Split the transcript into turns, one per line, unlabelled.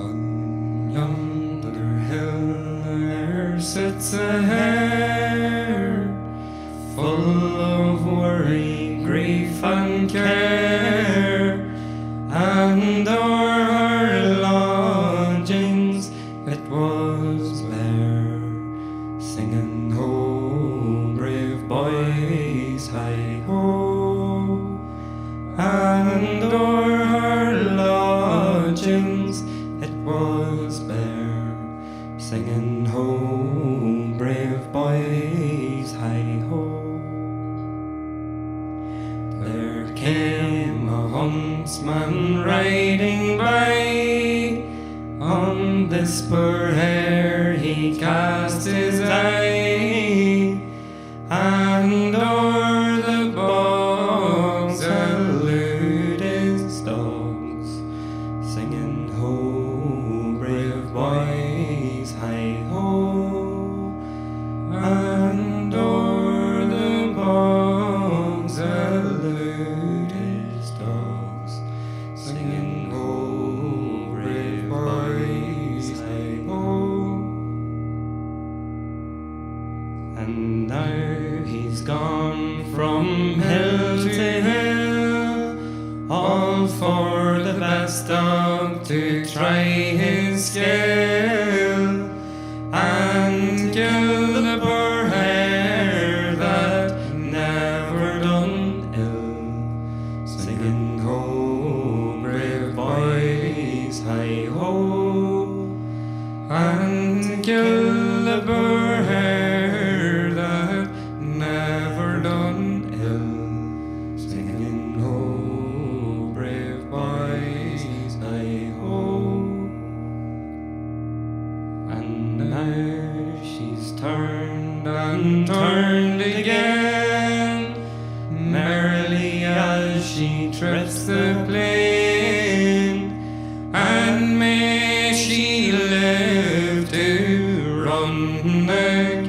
On yonder hill there sits a hare, full of worry, grief and care, and o'er her lodgings it was bare, singing ho, brave boys, hi ho. And o'er her lodgings it was bare, singing ho, brave boys, hi ho. There came a huntsman riding by, on this poor hare he cast his eye, and o'er the bogs elude his dogs, singing ho, brave boys, hi ho. And o'er the bogs elude his dogs, singing ho, brave boys, hi ho. And now he's gone from hill to hill, all for the best dog to try his skill, and kill the poor hare that never done ill, singing ho, brave boys, hi ho. And kill the poor hare that never done ill, singing ho, brave boys, hi ho. And now she's turned and turned again, merrily as she trips the plain, and may she live to run again.